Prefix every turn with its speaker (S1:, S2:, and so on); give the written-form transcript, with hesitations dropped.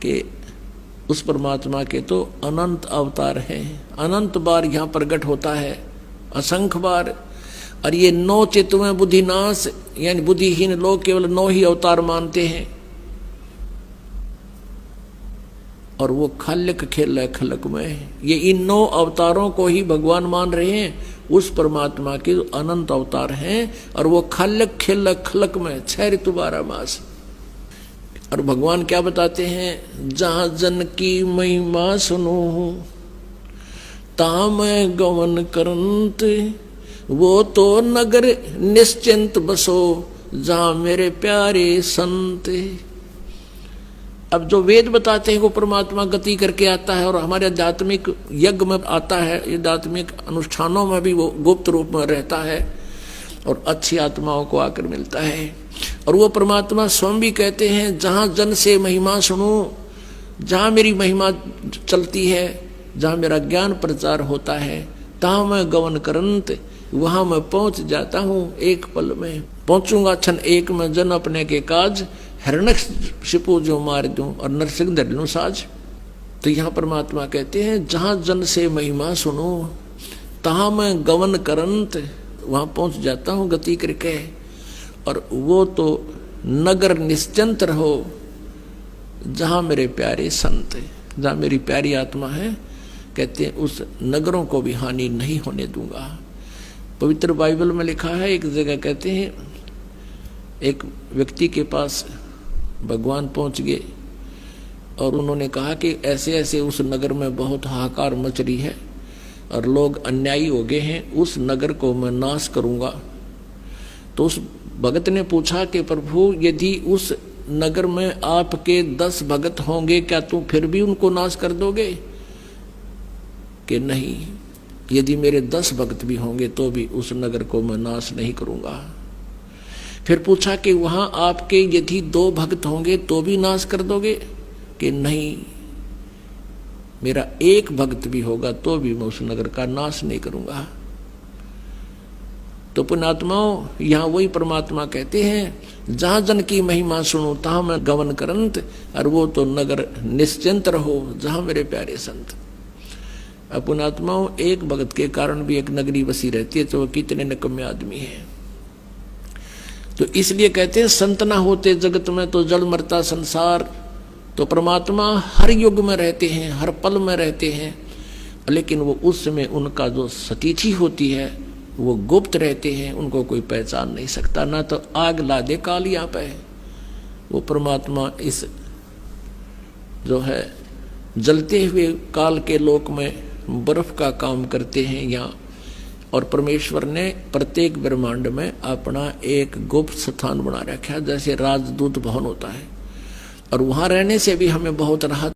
S1: कि उस परमात्मा के तो अनंत अवतार हैं, अनंत बार यहाँ प्रकट होता है, असंख्य बार। और ये 9 चित्तों बुद्धिनाश, यानी बुद्धिहीन लोग केवल 9 ही अवतार मानते हैं, और वो खाल्यक खेल खलक में, ये इन 9 अवतारों को ही भगवान मान रहे हैं। उस परमात्मा के अनंत अवतार हैं और वो खाल्यक खेल खलक में 6 ऋतु 12 मास। और भगवान क्या बताते हैं, जहां जन की महिमा सुनो ता मैं गवन करंत, वो तो नगर निश्चिंत बसो जहां मेरे प्यारे संत। अब जो वेद बताते हैं वो परमात्मा गति करके आता है और हमारे आध्यात्मिक यज्ञ में आता है, आध्यात्मिक अनुष्ठानों में भी वो गुप्त रूप में रहता है और अच्छी आत्माओं को आकर मिलता है। और वो परमात्मा स्वयं भी कहते हैं, जहां जन से महिमा सुनो, जहां मेरी महिमा चलती है, जहां मेरा ज्ञान प्रचार होता है, तहां मैं गवन करंत, वहां मैं पहुंच जाता हूं, एक पल में पहुंचूंगा, क्षण एक में जन अपने के काज, हिरण्यकशिपु जो मार दूं और नरसिंह धर लूं साज। तो यहाँ परमात्मा कहते हैं, जहां जन से महिमा सुनो तहां मैं गवन करंत, वहां पहुंच जाता हूं गति करके। और वो तो नगर निश्चिंत रहो जहां मेरे प्यारे संत, जहां मेरी प्यारी आत्मा है, कहते हैं उस नगरों को भी हानि नहीं होने दूंगा। पवित्र बाइबल में लिखा है, एक जगह कहते हैं एक व्यक्ति के पास भगवान पहुंच गए और उन्होंने कहा कि ऐसे ऐसे उस नगर में बहुत हाहाकार मच रही है और लोग अन्यायी हो गए हैं, उस नगर को मैं नाश करूंगा। तो उस भगत ने पूछा कि प्रभु, यदि उस नगर में आपके 10 भगत होंगे, क्या तुम फिर भी उनको नाश कर दोगे? कि नहीं, यदि मेरे 10 भक्त भी होंगे तो भी उस नगर को मैं नाश नहीं करूंगा। फिर पूछा कि वहां आपके यदि 2 भक्त होंगे तो भी नाश कर दोगे? कि नहीं, मेरा 1 भक्त भी होगा तो भी मैं उस नगर का नाश नहीं करूंगा। तो पुण्यात्माओं, यहाँ वही परमात्मा कहते हैं, जहां जन की महिमा सुनो तहां मैं गवन करंत, और वो तो नगर निश्चिंत रहो जहां मेरे प्यारे संत। अब पुण्यात्माओं, 1 भक्त के कारण भी एक नगरी बसी रहती है, तो वो कितने निकम्मे आदमी है। तो इसलिए कहते हैं, संत ना होते जगत में तो जल मरता संसार। तो परमात्मा हर युग में रहते हैं, हर पल में रहते हैं, लेकिन वो उस समय उनका जो सतीथि होती है वो गुप्त रहते हैं, उनको कोई पहचान नहीं सकता। ना तो आग ला दे काल यहाँ पे, वो परमात्मा इस जो है जलते हुए काल के लोक में बर्फ का काम करते हैं यहाँ। और परमेश्वर ने प्रत्येक ब्रह्मांड में अपना एक गुप्त स्थान बना रखा है, जैसे राजदूत भवन होता है, और वहां रहने से भी हमें बहुत राहत